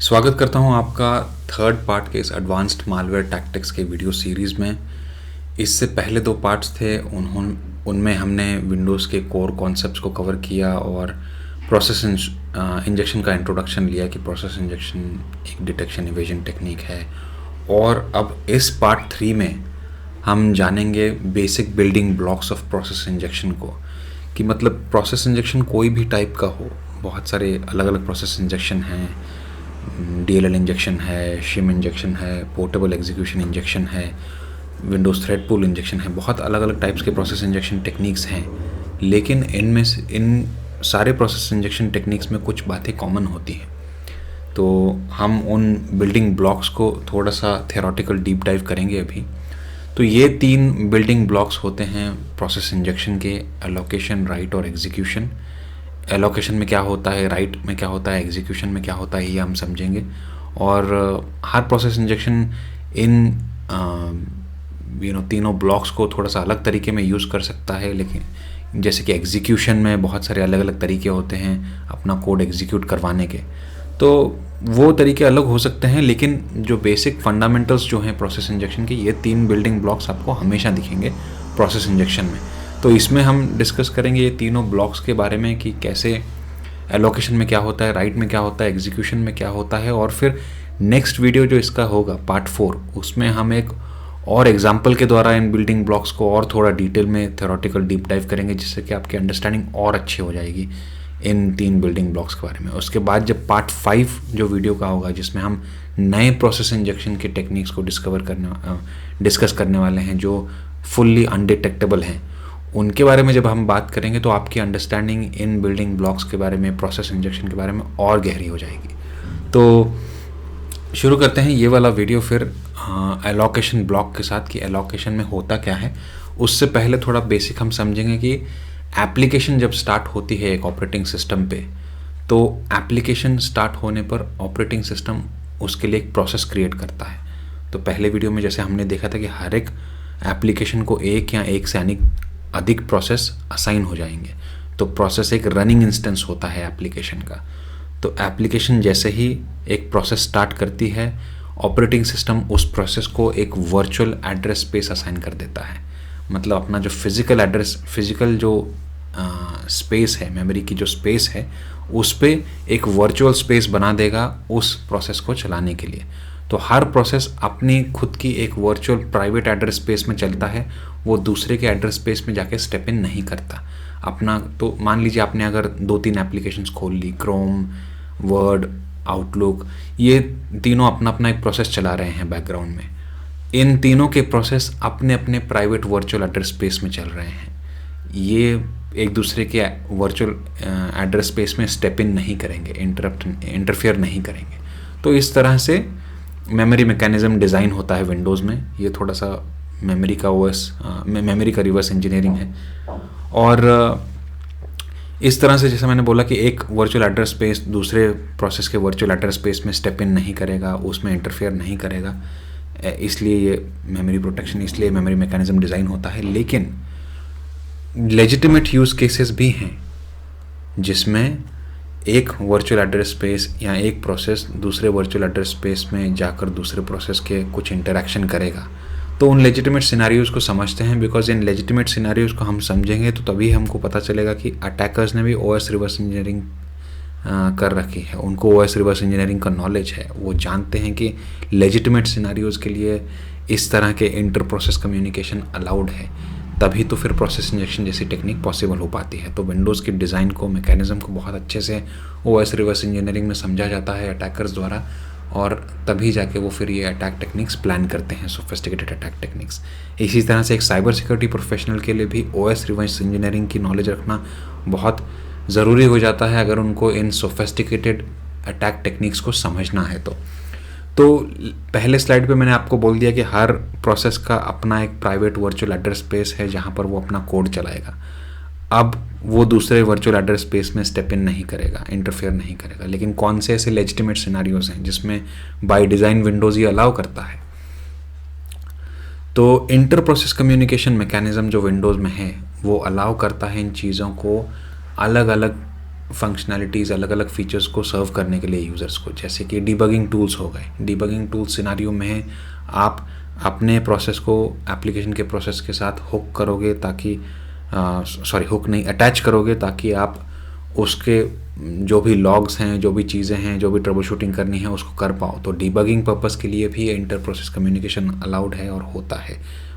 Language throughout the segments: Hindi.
स्वागत करता हूं आपका थर्ड पार्ट के इस एडवांस्ड मालवेयर टैक्टिक्स के वीडियो सीरीज़ में। इससे पहले दो पार्ट्स थे, उनमें हमने विंडोज़ के कोर कॉन्सेप्ट्स को कवर किया और प्रोसेस इंजेक्शन का इंट्रोडक्शन लिया कि प्रोसेस इंजेक्शन एक डिटेक्शन इवेजन टेक्निक है। और अब इस पार्ट 3 में हम जानेंगे basic building blocks of process injection को, कि मतलब प्रोसेस इंजेक्शन कोई भी टाइप का हो। बहुत सारे अलग अलग प्रोसेस इंजेक्शन हैं, DLL इंजेक्शन है, शिम इंजेक्शन है, पोर्टेबल एग्जीक्यूशन इंजेक्शन है, विंडोज़ थ्रेड पूल इंजेक्शन है। बहुत अलग अलग टाइप्स के प्रोसेस इंजेक्शन टेक्निक्स हैं, लेकिन इनमें से इन सारे प्रोसेस इंजेक्शन टेक्निक्स में कुछ बातें कॉमन होती हैं। तो हम उन बिल्डिंग ब्लॉक्स को थोड़ा सा थ्योरेटिकल डीप डाइव करेंगे अभी। तो ये 3 बिल्डिंग ब्लॉक्स होते हैं प्रोसेस इंजेक्शन के: एलोकेशन, राइट और एग्जीक्यूशन। एलोकेशन में क्या होता है, राइट में क्या होता है, एग्जीक्यूशन में क्या होता है, ये हम समझेंगे। और हर प्रोसेस इंजेक्शन इन तीनों ब्लॉक्स को थोड़ा सा अलग तरीके में यूज़ कर सकता है। लेकिन जैसे कि एग्जीक्यूशन में बहुत सारे अलग अलग तरीके होते हैं अपना कोड एग्जीक्यूट करवाने के, तो वो तरीके अलग हो सकते हैं, लेकिन जो बेसिक फंडामेंटल्स जो हैं प्रोसेस इंजेक्शन के, ये 3 बिल्डिंग ब्लॉक्स आपको हमेशा दिखेंगे प्रोसेस इंजेक्शन में। तो इसमें हम डिस्कस करेंगे ये तीनों ब्लॉक्स के बारे में कि कैसे एलोकेशन में क्या होता है, राइट में क्या होता है, एग्जीक्यूशन में क्या होता है। और फिर नेक्स्ट वीडियो जो इसका होगा पार्ट 4, उसमें हम एक और एग्जाम्पल के द्वारा इन बिल्डिंग ब्लॉक्स को और थोड़ा डिटेल में थ्योरेटिकल डीप डाइव करेंगे, जिससे कि आपकी अंडरस्टैंडिंग और अच्छी हो जाएगी इन 3 बिल्डिंग ब्लॉक्स के बारे में। उसके बाद जब पार्ट 5 जो वीडियो का होगा, जिसमें हम नए प्रोसेस इंजेक्शन के टेक्निक्स को डिस्कस करने वाले हैं जो फुल्ली अनडिटेक्टेबल हैं, उनके बारे में जब हम बात करेंगे तो आपकी अंडरस्टैंडिंग इन बिल्डिंग ब्लॉक्स के बारे में, प्रोसेस इंजेक्शन के बारे में और गहरी हो जाएगी। तो शुरू करते हैं ये वाला वीडियो फिर एलोकेशन ब्लॉक के साथ कि एलोकेशन में होता क्या है। उससे पहले थोड़ा बेसिक हम समझेंगे कि एप्लीकेशन जब स्टार्ट होती है एक ऑपरेटिंग सिस्टम पे, तो एप्लीकेशन स्टार्ट होने पर ऑपरेटिंग सिस्टम उसके लिए एक प्रोसेस क्रिएट करता है। तो पहले वीडियो में जैसे हमने देखा था कि हर एक एप्लीकेशन को एक या एक से अधिक प्रोसेस असाइन हो जाएंगे। तो प्रोसेस एक रनिंग इंस्टेंस होता है एप्लीकेशन का। तो एप्लीकेशन जैसे ही एक प्रोसेस स्टार्ट करती है, ऑपरेटिंग सिस्टम उस प्रोसेस को एक वर्चुअल एड्रेस स्पेस असाइन कर देता है। मतलब अपना जो फिजिकल जो स्पेस है, मेमोरी की जो स्पेस है, उस पर एक वर्चुअल स्पेस बना देगा उस प्रोसेस को चलाने के लिए। तो हर प्रोसेस अपनी खुद की एक वर्चुअल प्राइवेट एड्रेस स्पेस में चलता है, वो दूसरे के एड्रेस स्पेस में जाके स्टेप इन नहीं करता अपना। तो मान लीजिए आपने अगर 2-3 एप्लीकेशंस खोल ली, क्रोम, वर्ड, आउटलुक, ये तीनों अपना अपना एक प्रोसेस चला रहे हैं बैकग्राउंड में। इन तीनों के प्रोसेस अपने अपने प्राइवेट वर्चुअल एड्रेस स्पेस में चल रहे हैं। ये एक दूसरे के वर्चुअल एड्रेस स्पेस में स्टेप इन नहीं करेंगे, इंटरफेयर नहीं करेंगे। तो इस तरह से मेमोरी मैकेनिज्म डिज़ाइन होता है विंडोज़ में। ये थोड़ा सा मेमोरी का रिवर्स इंजीनियरिंग है। और इस तरह से जैसे मैंने बोला कि एक वर्चुअल एड्रेस स्पेस दूसरे प्रोसेस के वर्चुअल एड्रेस स्पेस में स्टेप इन नहीं करेगा, उसमें इंटरफेयर नहीं करेगा, इसलिए ये मेमोरी प्रोटेक्शन, इसलिए मेमोरी मैकेनिज्म डिज़ाइन होता है। लेकिन लेजिटिमेट यूज़ केसेस भी हैं जिसमें एक वर्चुअल एड्रेस स्पेस या एक प्रोसेस दूसरे वर्चुअल एड्रेस स्पेस में जाकर दूसरे प्रोसेस के कुछ इंटरेक्शन करेगा। तो उन लेजिटिमेट सिनारियोज़ को समझते हैं, बिकॉज इन लेजिटिमेट सिनारियोज़ को हम समझेंगे तो तभी हमको पता चलेगा कि अटैकर्स ने भी OS रिवर्स इंजीनियरिंग कर रखी है। उनको OS रिवर्स इंजीनियरिंग का नॉलेज है। वो जानते हैं कि लेजिटिमेट सिनारियोज़ के लिए इस तरह के इंटर प्रोसेस कम्युनिकेशन अलाउड है, तभी तो फिर प्रोसेस इंजेक्शन जैसी टेक्निक पॉसिबल हो पाती है। तो विंडोज़ के डिज़ाइन को, मैकेनिज्म को बहुत अच्छे से OS रिवर्स इंजीनियरिंग में समझा जाता है अटैकर्स द्वारा, और तभी जाके वो फिर ये अटैक टेक्निक्स प्लान करते हैं, सोफिस्टिकेटेड अटैक टेक्निक्स। इसी तरह से एक साइबर सिक्योरिटी प्रोफेशनल के लिए भी OS रिवर्स इंजीनियरिंग की नॉलेज रखना बहुत ज़रूरी हो जाता है अगर उनको इन सोफिस्टिकेटेड अटैक टेक्निक्स को समझना है। तो पहले स्लाइड पे मैंने आपको बोल दिया कि हर प्रोसेस का अपना एक प्राइवेट वर्चुअल एड्रेस स्पेस है जहाँ पर वो अपना कोड चलाएगा। अब वो दूसरे वर्चुअल एड्रेस स्पेस में स्टेप इन नहीं करेगा, इंटरफेयर नहीं करेगा। लेकिन कौन से ऐसे लेजिटिमेट सिनारियोज हैं जिसमें बाय डिज़ाइन विंडोज़ ये अलाउ करता है? तो इंटर प्रोसेस कम्युनिकेशन मैकेनिज्म जो विंडोज़ में है वो अलाउ करता है इन चीज़ों को अलग अलग फंक्शनैलिटीज़, अलग अलग फीचर्स को सर्व करने के लिए यूज़र्स को, जैसे कि डिबगिंग टूल्स हो गए। डिबगिंग टूल्स सिनारियो में आप अपने प्रोसेस को एप्लीकेशन के प्रोसेस के साथ हुक करोगे ताकि हुक नहीं, अटैच करोगे ताकि आप उसके जो भी लॉग्स हैं, जो भी चीज़ें हैं, जो भी ट्रबल शूटिंग करनी है उसको कर पाओ। तो डिबगिंग पर्पस के लिए भी इंटर प्रोसेस कम्युनिकेशन अलाउड है और होता है,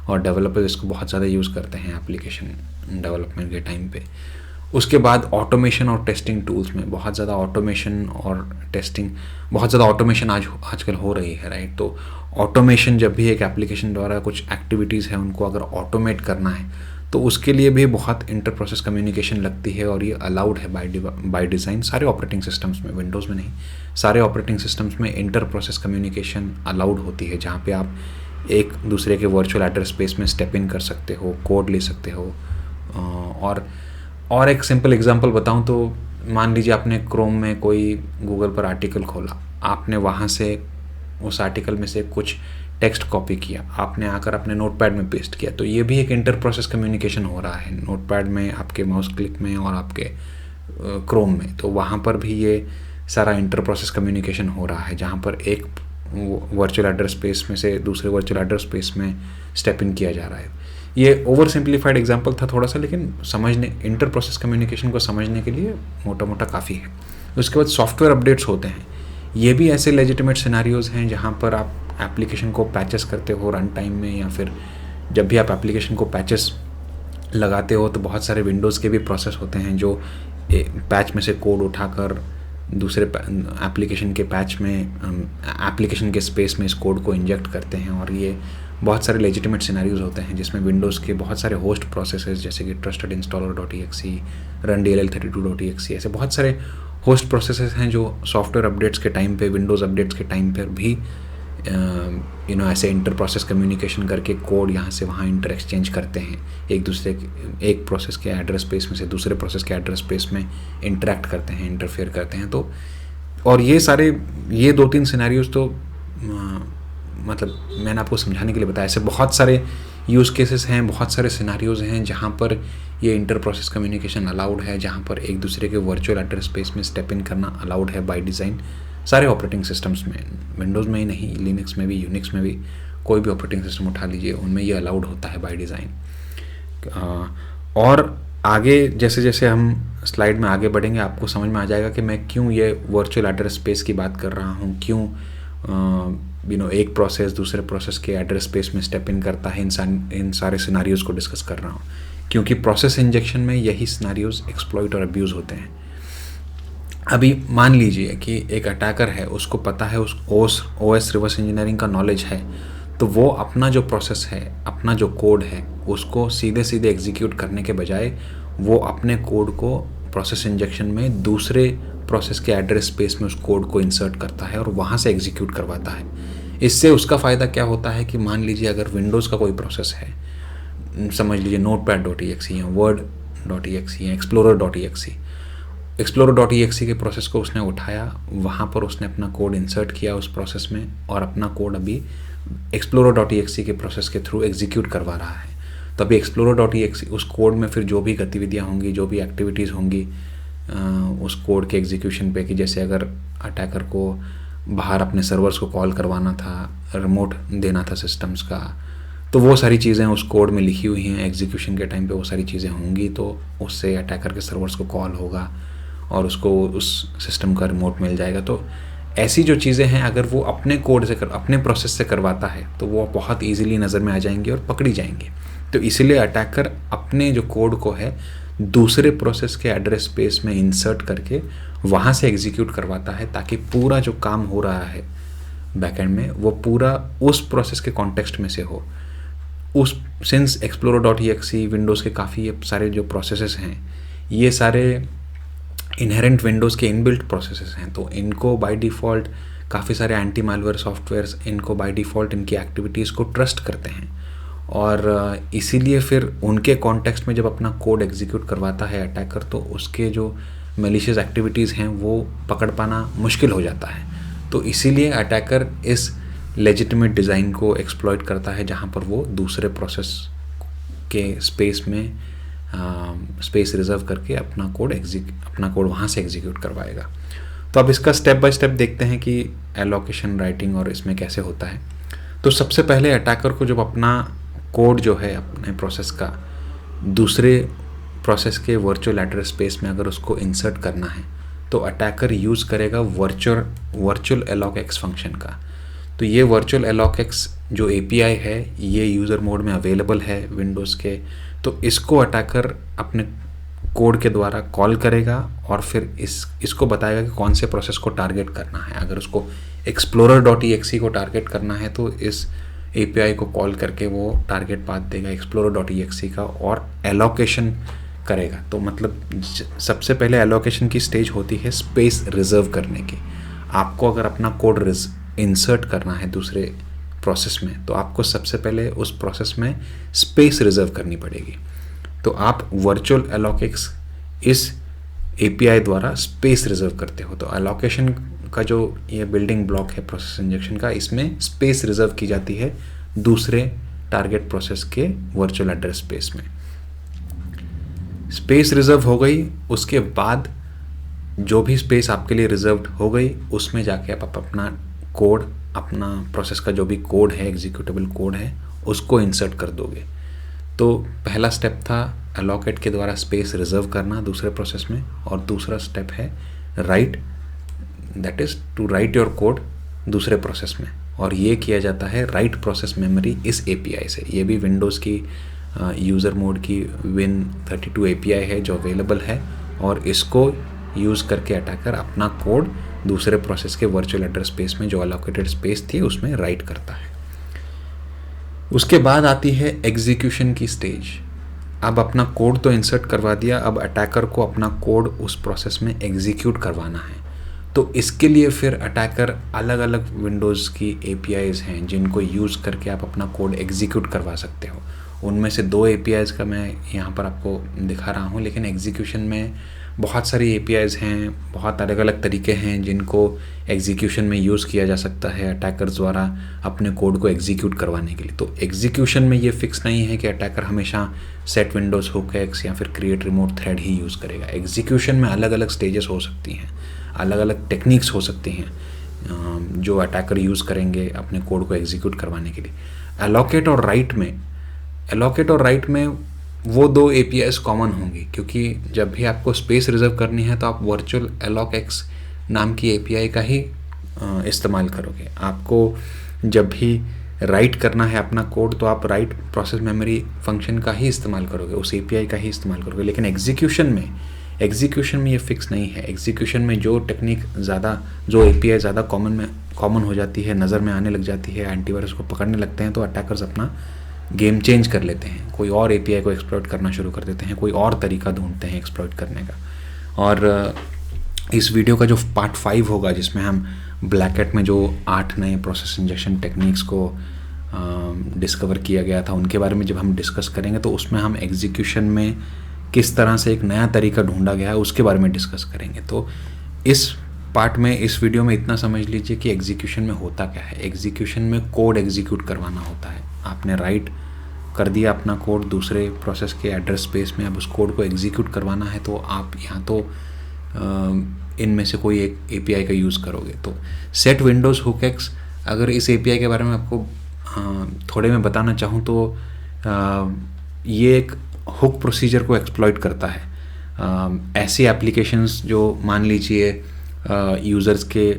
और डेवलपर्स इसको बहुत ज़्यादा यूज़ करते हैं एप्लीकेशन डेवलपमेंट के टाइम पे। उसके बाद ऑटोमेशन और टेस्टिंग टूल्स में बहुत ज़्यादा ऑटोमेशन और टेस्टिंग, बहुत ज़्यादा ऑटोमेशन आजकल हो रही है, राइट। तो ऑटोमेशन, जब भी एक एप्लीकेशन द्वारा कुछ एक्टिविटीज़ हैं उनको अगर ऑटोमेट करना है तो उसके लिए भी बहुत इंटर प्रोसेस कम्युनिकेशन लगती है, और ये अलाउड है बाय डिज़ाइन। सारे ऑपरेटिंग सिस्टम्स में, विंडोज़ में नहीं, सारे ऑपरेटिंग सिस्टम्स में इंटर प्रोसेस कम्युनिकेशन अलाउड होती है, जहाँ पे आप एक दूसरे के वर्चुअल एड्रेस स्पेस में स्टेप इन कर सकते हो, कोड ले सकते हो। और एक सिंपल एग्जांपल बताऊं तो मान लीजिए आपने क्रोम में कोई गूगल पर आर्टिकल खोला, आपने वहाँ से उस आर्टिकल में से कुछ टेक्स्ट कॉपी किया, आपने आकर अपने नोटपैड में पेस्ट किया, तो ये भी एक इंटर प्रोसेस कम्युनिकेशन हो रहा है नोटपैड में, आपके माउस क्लिक में और आपके क्रोम में। तो वहाँ पर भी ये सारा इंटर प्रोसेस कम्युनिकेशन हो रहा है, जहाँ पर एक वर्चुअल एड्रेस स्पेस में से दूसरे वर्चुअल एड्रेस स्पेस में स्टेप इन किया जा रहा है। ये ओवर सिंप्लीफाइड एग्जांपल था थोड़ा सा, लेकिन समझने, इंटर प्रोसेस कम्युनिकेशन को समझने के लिए मोटा मोटा काफ़ी है। उसके बाद सॉफ्टवेयर अपडेट्स होते हैं। ये भी ऐसे लेजिटिमेट सिनारियोज़ हैं जहाँ पर आप एप्लीकेशन को पैचेस करते हो रन टाइम में, या फिर जब भी आप एप्लीकेशन को पैचेस लगाते हो तो बहुत सारे विंडोज़ के भी प्रोसेस होते हैं जो पैच में से कोड उठाकर दूसरे एप्लीकेशन के पैच में, एप्लीकेशन के स्पेस में इस कोड को इंजेक्ट करते हैं। और ये बहुत सारे लेजिटिमेट सिनारियोज़ होते हैं जिसमें विंडोज़ के बहुत सारे होस्ट प्रोसेसेस, जैसे कि ट्रस्टेड इंस्टॉलर.exe, rundll32.exe, ऐसे बहुत सारे होस्ट प्रोसेसेस हैं जो सॉफ्टवेयर अपडेट्स के टाइम पे, विंडोज़ अपडेट्स के टाइम पर भी ऐसे इंटर प्रोसेस कम्युनिकेशन करके कोड यहाँ से वहाँ इंटर एक्सचेंज करते हैं, एक दूसरे एक प्रोसेस के एड्रेस स्पेस में से दूसरे प्रोसेस के एड्रेस स्पेस में इंटरेक्ट करते हैं, इंटरफेयर करते हैं। तो और ये 2-3 सिनेरियोज तो मतलब मैंने आपको समझाने के लिए बताया। ऐसे बहुत सारे यूज़ केसेस हैं, बहुत सारे सिनेरियोज हैं जहाँ पर ये इंटर प्रोसेस कम्युनिकेशन अलाउड है, जहाँ पर एक दूसरे के वर्चुअल एड्रेस स्पेस में स्टेप इन करना अलाउड है बाय डिज़ाइन। सारे ऑपरेटिंग सिस्टम्स में, विंडोज़ में ही नहीं, लिनक्स में भी, यूनिक्स में भी, कोई भी ऑपरेटिंग सिस्टम उठा लीजिए, उनमें ये अलाउड होता है बाय डिज़ाइन। और आगे जैसे जैसे हम स्लाइड में आगे बढ़ेंगे आपको समझ में आ जाएगा कि मैं क्यों ये वर्चुअल एड्रेस स्पेस की बात कर रहा हूँ, क्यों एक प्रोसेस दूसरे प्रोसेस के एड्रेस स्पेस में स्टेप इन करता है। इन सारे सिनारियोज़ को डिस्कस कर रहा हूँ क्योंकि प्रोसेस इंजेक्शन में यही सिनारियोज़ एक्सप्लॉइट और अब्यूज़ होते हैं। अभी मान लीजिए कि एक अटैकर है, उसको पता है, उस OS रिवर्स इंजीनियरिंग का नॉलेज है, तो वो अपना जो प्रोसेस है, अपना जो कोड है, उसको सीधे सीधे एग्जीक्यूट करने के बजाय वो अपने कोड को प्रोसेस इंजेक्शन में दूसरे प्रोसेस के एड्रेस स्पेस में उस कोड को इंसर्ट करता है और वहाँ से एग्जीक्यूट करवाता है। इससे उसका फ़ायदा क्या होता है कि मान लीजिए अगर विंडोज़ का कोई प्रोसेस है, समझ लीजिए notepad.exe या word.exe या explorer.exe के प्रोसेस को उसने उठाया, वहाँ पर उसने अपना कोड इंसर्ट किया उस प्रोसेस में, और अपना कोड अभी explorer.exe के प्रोसेस के थ्रू एग्जीक्यूट करवा रहा है। तो अभी explorer.exe उस कोड में फिर जो भी गतिविधियाँ होंगी, जो भी एक्टिविटीज़ होंगी उस कोड के एग्जीक्यूशन पे, कि जैसे अगर अटैकर को बाहर अपने सर्वर्स को कॉल करवाना था, रिमोट देना था सिस्टम्स का, तो वो सारी चीज़ें उस कोड में लिखी हुई हैं। एग्जीक्यूशन के टाइम पे वो सारी चीज़ें होंगी, तो उससे अटैकर के सर्वर्स को कॉल होगा और उसको उस सिस्टम का रिमोट मिल जाएगा। तो ऐसी जो चीज़ें हैं अगर वो अपने कोड से अपने प्रोसेस से करवाता है तो वो बहुत ईजिली नज़र में आ जाएंगी और पकड़ी जाएंगी। तो इसीलिए अटैकर अपने जो कोड को है दूसरे प्रोसेस के एड्रेस स्पेस में इंसर्ट करके वहाँ से एग्जीक्यूट करवाता है, ताकि पूरा जो काम हो रहा है बैकएंड में वो पूरा उस प्रोसेस के कॉन्टेक्स्ट में से हो। सिंस explorer.exe विंडोज़ के काफ़ी सारे जो प्रोसेसेस हैं, ये सारे इनहेरेंट विंडोज़ के इनबिल्ट प्रोसेसेस हैं, तो इनको बाय डिफ़ॉल्ट काफ़ी सारे एंटी मालवेयर सॉफ्टवेयर्स इनको बाय डिफ़ॉल्ट इनकी एक्टिविटीज़ को ट्रस्ट करते हैं, और इसीलिए फिर उनके कॉन्टेक्स्ट में जब अपना कोड एग्जीक्यूट करवाता है अटैकर, तो उसके जो मैलिशियस एक्टिविटीज़ हैं वो पकड़ पाना मुश्किल हो जाता है। तो इसीलिए अटैकर इस लेजिटिमेट डिज़ाइन को एक्सप्लॉइट करता है, जहाँ पर वो दूसरे प्रोसेस के स्पेस में स्पेस रिजर्व करके अपना कोड वहाँ से एग्जीक्यूट करवाएगा। तो अब इसका स्टेप बाय स्टेप देखते हैं कि एलोकेशन, राइटिंग और इसमें कैसे होता है। तो सबसे पहले अटैकर को जब अपना कोड जो है अपने प्रोसेस का दूसरे प्रोसेस के वर्चुअल एड्रेस स्पेस में अगर उसको इंसर्ट करना है तो अटैकर यूज़ करेगा वर्चुअल एलोक एक्स फंक्शन का। तो ये वर्चुअल एलोक एक्स जो एपीआई है ये यूज़र मोड में अवेलेबल है विंडोज़ के। तो इसको अटैकर अपने कोड के द्वारा कॉल करेगा और फिर इसको बताएगा कि कौन से प्रोसेस को टारगेट करना है। अगर उसको explorer.exe को टारगेट करना है तो इस एपीआई को कॉल करके वो टारगेट पाथ देगा explorer.exe का और एलोकेशन करेगा। तो मतलब सबसे पहले एलोकेशन की स्टेज होती है स्पेस रिजर्व करने की। आपको अगर अपना कोड इंसर्ट करना है दूसरे प्रोसेस में तो आपको सबसे पहले उस प्रोसेस में स्पेस रिजर्व करनी पड़ेगी। तो आप वर्चुअल एलोक एक्स इस एपीआई द्वारा स्पेस रिजर्व करते हो। तो एलोकेशन का जो ये बिल्डिंग ब्लॉक है प्रोसेस इंजेक्शन का, इसमें स्पेस रिजर्व की जाती है दूसरे टारगेट प्रोसेस के वर्चुअल एड्रेस स्पेस में। स्पेस रिजर्व हो गई, उसके बाद जो भी स्पेस आपके लिए रिजर्व्ड हो गई उसमें जाके आप अपना कोड, अपना प्रोसेस का जो भी कोड है, एग्जीक्यूटेबल कोड है, उसको इंसर्ट कर दोगे। तो पहला स्टेप था एलोकेट के द्वारा स्पेस रिजर्व करना दूसरे प्रोसेस में, और दूसरा स्टेप है write, that is to write your code दूसरे प्रोसेस में। और ये किया जाता है राइट प्रोसेस मेमोरी इस एपीआई से। ये भी विंडोज़ की यूज़र मोड की Win32 एपीआई है जो अवेलेबल है, और इसको यूज़ करके अटैकर अपना कोड दूसरे प्रोसेस के वर्चुअल एड्रेस स्पेस में जो एलोकेटेड स्पेस थी उसमें राइट करता है। उसके बाद आती है एग्जीक्यूशन की स्टेज। अब अपना कोड तो इंसर्ट करवा दिया, अब अटैकर को अपना कोड उस प्रोसेस में एग्जीक्यूट करवाना है। तो इसके लिए फिर अटैकर अलग अलग विंडोज़ की एपीआईज़ हैं जिनको यूज़ करके आप अपना कोड एग्जीक्यूट करवा सकते हो। उनमें से 2 एपीआईज़ का मैं यहाँ पर आपको दिखा रहा हूँ, लेकिन एग्जीक्यूशन में बहुत सारी एपीआईज़ हैं, बहुत अलग अलग तरीके हैं जिनको एग्जीक्यूशन में यूज़ किया जा सकता है अटैकर्स द्वारा अपने कोड को एग्जीक्यूट करवाने के लिए। तो एग्जीक्यूशन में ये फिक्स नहीं है कि अटैकर हमेशा सेट विंडोज़ हुक एक्स या फिर क्रिएट रिमोट थ्रेड ही यूज़ करेगा। एग्जीक्यूशन में अलग अलग स्टेजेस हो सकती हैं, अलग अलग टेक्निक्स हो सकती हैं जो अटैकर यूज़ करेंगे अपने कोड को एग्जीक्यूट करवाने के लिए। एलोकेट और राइट में वो 2 एपीआईज़ कॉमन होंगी, क्योंकि जब भी आपको स्पेस रिजर्व करनी है तो आप वर्चुअल एलोक एक्स नाम की एपीआई का ही इस्तेमाल करोगे। आपको जब भी राइट करना है अपना कोड तो आप राइट प्रोसेस मेमोरी फंक्शन का ही इस्तेमाल करोगे, उस एपीआई का ही इस्तेमाल करोगे। लेकिन एग्जीक्यूशन में ये फिक्स नहीं है। एग्जीक्यूशन में जो टेक्निक ज़्यादा, जो एपीआई ज़्यादा कॉमन हो जाती है, नज़र में आने लग जाती है, एंटीवायरस को पकड़ने लगते हैं, तो अटैकर्स अपना गेम चेंज कर लेते हैं, कोई और एपीआई को एक्सप्लॉइट करना शुरू कर देते हैं, कोई और तरीका ढूंढते हैं एक्सप्लॉइट करने का। और इस वीडियो का जो पार्ट 5 होगा जिसमें हम ब्लैक हैट में जो 8 नए प्रोसेस इंजेक्शन टेक्निक्स को डिस्कवर किया गया था उनके बारे में जब हम डिस्कस करेंगे तो उसमें हम एग्जीक्यूशन में किस तरह से एक नया तरीका ढूंढा गया है उसके बारे में डिस्कस करेंगे। तो इस पार्ट में, इस वीडियो में इतना समझ लीजिए कि एग्जीक्यूशन में होता क्या है। एग्जीक्यूशन में कोड एग्जीक्यूट करवाना होता है। आपने राइट कर दिया अपना कोड दूसरे प्रोसेस के एड्रेस स्पेस में, अब उस कोड को एग्जीक्यूट करवाना है तो आप यहाँ तो इनमें से कोई एक एपीआई का यूज़ करोगे। तो सेट विंडोज़ हुक एक्स, अगर इस एपीआई के बारे में आपको थोड़े में बताना चाहूँ तो ये एक हुक प्रोसीजर को एक्सप्लॉइट करता है। ऐसी एप्लीकेशंस जो मान लीजिए यूज़र्स के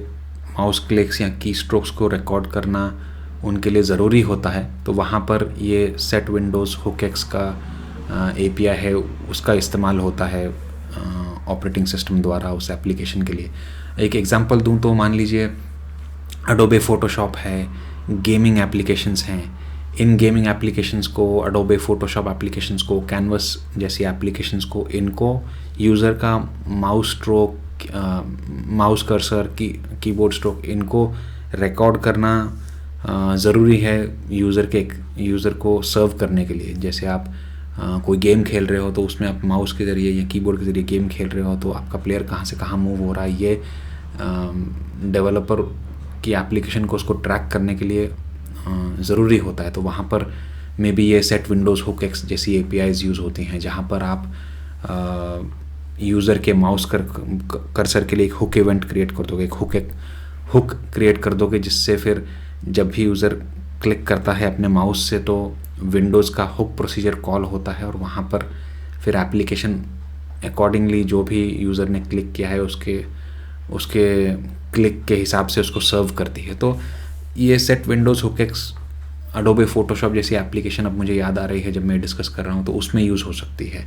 माउस क्लिक्स या की स्ट्रोक्स को रिकॉर्ड करना उनके लिए ज़रूरी होता है, तो वहाँ पर ये सेट विंडोज़ हुक एक्स का एपीआई है उसका इस्तेमाल होता है ऑपरेटिंग सिस्टम द्वारा उस एप्लीकेशन के लिए। एक एग्जांपल दूं तो मान लीजिए एडोबे फ़ोटोशॉप है, गेमिंग एप्लीकेशंस हैं। इन गेमिंग एप्लीकेशंस को, एडोबे फ़ोटोशॉप एप्लीकेशंस को, कैनवस जैसी एप्लीकेशंस को, इनको यूज़र का mouse stroke, mouse cursor, keyboard stroke, इनको रिकॉर्ड करना ज़रूरी है यूज़र को सर्व करने के लिए। जैसे आप कोई गेम खेल रहे हो तो उसमें आप माउस के ज़रिए या कीबोर्ड के ज़रिए गेम खेल रहे हो तो आपका प्लेयर कहाँ से कहाँ मूव हो रहा है, ये डेवलपर की एप्लीकेशन को उसको ट्रैक करने के लिए ज़रूरी होता है। तो वहाँ पर मे बी ये सेट विंडोज़ हुक एक्स जैसी एपीआईज यूज़ होती हैं, जहाँ पर आप यूज़र के माउस कर्सर के लिए एक हुक इवेंट क्रिएट कर दोगे, एक हुक क्रिएट कर दोगे, जिससे फिर जब भी यूज़र क्लिक करता है अपने माउस से तो विंडोज़ का हुक प्रोसीजर कॉल होता है और वहाँ पर फिर एप्लीकेशन अकॉर्डिंगली जो भी यूज़र ने क्लिक किया है उसके क्लिक के हिसाब से उसको सर्व करती है। तो ये set Windows hook x Adobe Photoshop जैसी एप्लीकेशन अब मुझे याद आ रही है जब मैं डिस्कस कर रहा हूँ, तो उसमें यूज़ हो सकती है।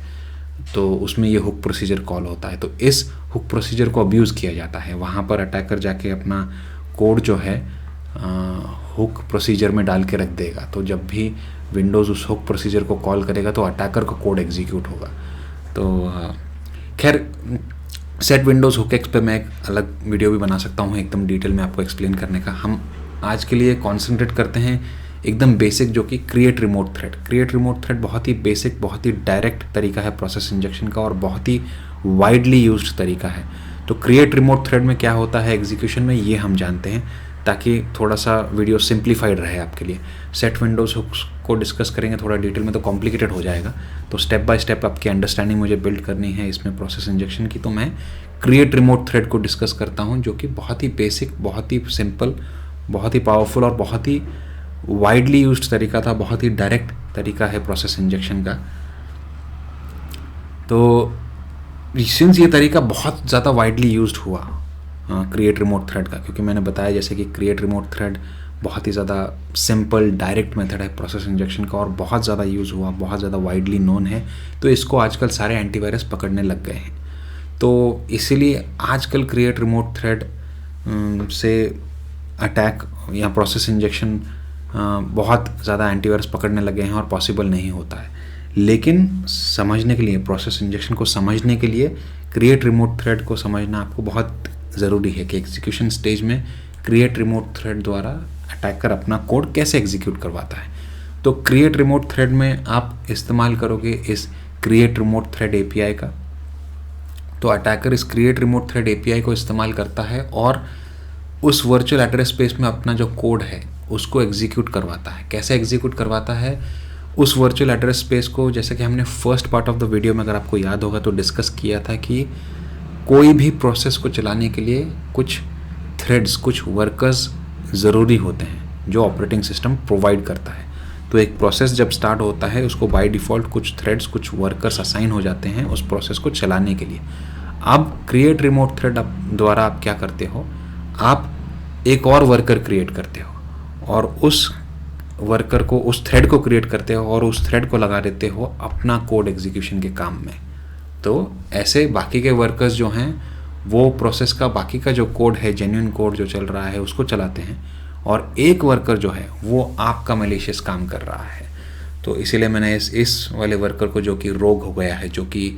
तो उसमें ये हुक प्रोसीजर कॉल होता है, तो इस हुक प्रोसीजर को अब्यूज़ किया जाता है। वहाँ पर अटैकर जाके अपना कोड जो है हुक प्रोसीजर में डाल के रख देगा, तो जब भी विंडोज़ उस हुक प्रोसीजर को कॉल करेगा तो अटैकर का कोड एग्जीक्यूट होगा। तो खैर सेट विंडोज़ हुक एक्स पे मैं एक अलग वीडियो भी बना सकता हूँ एकदम डिटेल में आपको एक्सप्लेन करने का। हम आज के लिए कॉन्सेंट्रेट करते हैं एकदम बेसिक, जो कि create remote thread. Create remote thread बहुत ही बेसिक, बहुत ही डायरेक्ट तरीका है प्रोसेस इंजेक्शन का और बहुत ही वाइडली यूज्ड तरीका है। तो क्रिएट रिमोट थ्रेड में क्या होता है एग्जीक्यूशन में, ये हम जानते हैं ताकि थोड़ा सा वीडियो सिंप्लीफाइड रहे आपके लिए। सेट विंडोज़ हुक्स को डिस्कस करेंगे थोड़ा डिटेल में तो कॉम्प्लिकेटेड हो जाएगा, तो स्टेप बाय स्टेप आपकी अंडरस्टैंडिंग मुझे बिल्ड करनी है इसमें प्रोसेस इंजेक्शन की। तो मैं क्रिएट रिमोट थ्रेड को डिस्कस करता हूँ, जो कि बहुत ही बेसिक, बहुत ही सिंपल, बहुत ही पावरफुल और बहुत ही वाइडली यूज्ड तरीका था, बहुत ही डायरेक्ट तरीका है प्रोसेस इंजेक्शन का। तो सिंस ये तरीका बहुत ज़्यादा वाइडली यूज्ड हुआ क्रिएट रिमोट थ्रेड का, क्योंकि मैंने बताया जैसे कि क्रिएट रिमोट थ्रेड बहुत ही ज़्यादा सिंपल डायरेक्ट मेथड है प्रोसेस इंजेक्शन का और बहुत ज़्यादा यूज़ हुआ, बहुत ज़्यादा वाइडली नोन है, तो इसको आजकल सारे एंटीवायरस पकड़ने लग गए हैं। तो इसीलिए आजकल क्रिएट रिमोट थ्रेड से अटैक या प्रोसेस इंजेक्शन बहुत ज़्यादा एंटीवायरस पकड़ने लगे हैं और पॉसिबल नहीं होता है। लेकिन समझने के लिए, प्रोसेस इंजेक्शन को समझने के लिए क्रिएट रिमोट थ्रेड को समझना आपको बहुत ज़रूरी है कि एग्जीक्यूशन स्टेज में क्रिएट रिमोट थ्रेड द्वारा अटैकर अपना कोड कैसे एग्जीक्यूट करवाता है। तो क्रिएट रिमोट थ्रेड में आप इस्तेमाल करोगे इस क्रिएट रिमोट थ्रेड एपीआई का। तो अटैकर इस क्रिएट रिमोट थ्रेड एपीआई को इस्तेमाल करता है और उस वर्चुअल एड्रेस स्पेस में अपना जो कोड है उसको एग्जीक्यूट करवाता है। कैसे एग्जीक्यूट करवाता है उस वर्चुअल एड्रेस स्पेस को, जैसे कि हमने first part of the video में अगर आपको याद होगा तो डिस्कस किया था कि कोई भी प्रोसेस को चलाने के लिए कुछ थ्रेड्स, कुछ वर्कर्स ज़रूरी होते हैं जो ऑपरेटिंग सिस्टम प्रोवाइड करता है। तो एक प्रोसेस जब स्टार्ट होता है उसको बाय डिफ़ॉल्ट कुछ थ्रेड्स, कुछ वर्कर्स असाइन हो जाते हैं उस प्रोसेस को चलाने के लिए। अब क्रिएट रिमोट थ्रेड द्वारा आप क्या करते हो, आप एक और वर्कर क्रिएट करते हो और उस वर्कर को, उस थ्रेड को क्रिएट करते हो और उस थ्रेड को लगा देते हो अपना कोड एग्जीक्यूशन के काम में। तो ऐसे बाकी के वर्कर्स जो हैं वो प्रोसेस का बाकी का जो कोड है, जेन्युइन कोड जो चल रहा है उसको चलाते हैं और एक वर्कर जो है वो आपका मैलिशियस काम कर रहा है। तो इसीलिए मैंने इस वाले वर्कर को, जो कि रोग हो गया है, जो कि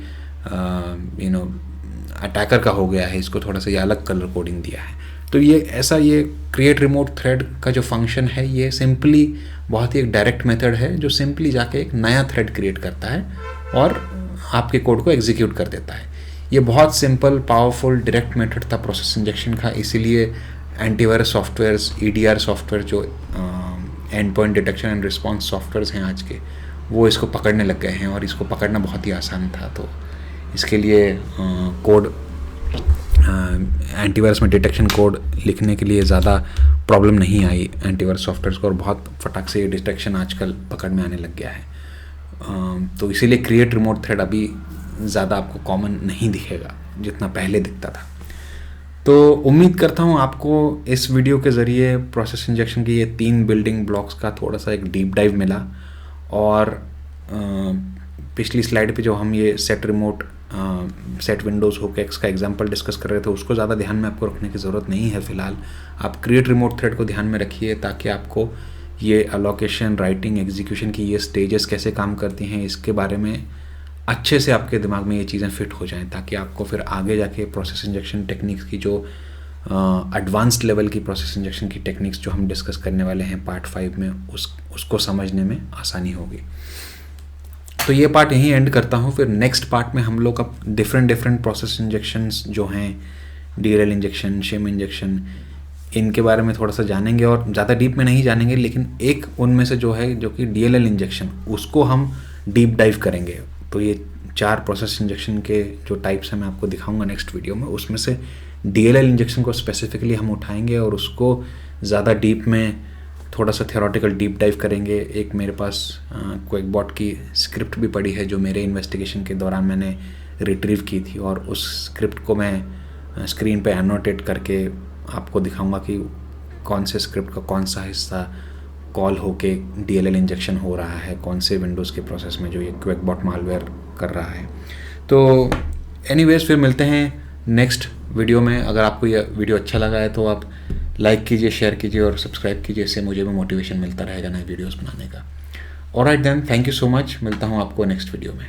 अटैकर का हो गया है, इसको थोड़ा सा ये अलग कलर कोडिंग दिया है। तो ये क्रिएट रिमोट थ्रेड का जो फंक्शन है ये सिंपली बहुत ही एक डायरेक्ट मेथड है जो सिंपली जाके एक नया थ्रेड क्रिएट करता है और आपके कोड को एग्जीक्यूट कर देता है। ये बहुत सिंपल, पावरफुल, डायरेक्ट मेथड था प्रोसेस इंजेक्शन का, इसीलिए एंटीवायरस सॉफ्टवेयर्स, ईडीआर सॉफ्टवेयर, जो and point detection and response softwares हैं आज के, वो इसको पकड़ने लग गए हैं और इसको पकड़ना बहुत ही आसान था। तो इसके लिए कोड, एंटीवायरस में डिटेक्शन कोड लिखने के लिए ज़्यादा प्रॉब्लम नहीं आई एंटीवायरस सॉफ्टवेयर्स को और बहुत फटाक से ये डिटेक्शन आजकल पकड़ में आने लग गया है। तो इसीलिए क्रिएट रिमोट थ्रेड अभी ज़्यादा आपको कॉमन नहीं दिखेगा जितना पहले दिखता था। तो उम्मीद करता हूँ आपको इस वीडियो के ज़रिए प्रोसेस इंजेक्शन की ये 3 बिल्डिंग ब्लॉक्स का थोड़ा सा एक डीप डाइव मिला और पिछली स्लाइड पे जो हम ये सेट विंडोज़ हुक एक्स का एग्जांपल डिस्कस कर रहे थे उसको ज़्यादा ध्यान में आपको रखने की ज़रूरत नहीं है फ़िलहाल। आप क्रिएट रिमोट थ्रेड को ध्यान में रखिए ताकि आपको ये अलोकेशन, राइटिंग, एग्जीक्यूशन की ये स्टेजेस कैसे काम करती हैं इसके बारे में अच्छे से आपके दिमाग में ये चीज़ें फिट हो जाएं, ताकि आपको फिर आगे जाके प्रोसेस इंजेक्शन टेक्निक्स की जो एडवांस्ड लेवल की प्रोसेस इंजेक्शन की टेक्निक्स जो हम डिस्कस करने वाले हैं पार्ट 5 में उसको समझने में आसानी होगी। तो ये पार्ट यहीं एंड करता हूँ। फिर नेक्स्ट पार्ट में हम लोग अब डिफरेंट प्रोसेस इंजेक्शंस जो हैं, डीरेल इंजेक्शन, शिम इंजेक्शन, इनके बारे में थोड़ा सा जानेंगे और ज़्यादा डीप में नहीं जानेंगे, लेकिन एक उनमें से जो है जो कि DLL इंजेक्शन, उसको हम डीप डाइव करेंगे। तो ये 4 प्रोसेस इंजेक्शन के जो टाइप्स हैं मैं आपको दिखाऊंगा नेक्स्ट वीडियो में। उसमें से DLL इंजेक्शन को स्पेसिफिकली हम उठाएंगे और उसको ज़्यादा डीप में थोड़ा सा थियोरेटिकल डीप डाइव करेंगे। एक मेरे पास क्विकबॉट की स्क्रिप्ट भी पड़ी है जो मेरे इन्वेस्टिगेशन के दौरान मैंने रिट्रीव की थी, और उस स्क्रिप्ट को मैं स्क्रीन पे एनोटेट करके आपको दिखाऊंगा कि कौन से स्क्रिप्ट का कौन सा हिस्सा कॉल होके DLL इंजेक्शन हो रहा है, कौन से विंडोज़ के प्रोसेस में जो ये क्विकबॉट मालवेयर कर रहा है। तो एनीवेज फिर मिलते हैं नेक्स्ट वीडियो में। अगर आपको यह वीडियो अच्छा लगा है तो आप लाइक कीजिए, शेयर कीजिए और सब्सक्राइब कीजिए, इससे मुझे भी मोटिवेशन मिलता रहेगा नए वीडियोस बनाने का। Alright then, thank you so much. मिलता हूँ आपको नेक्स्ट वीडियो में।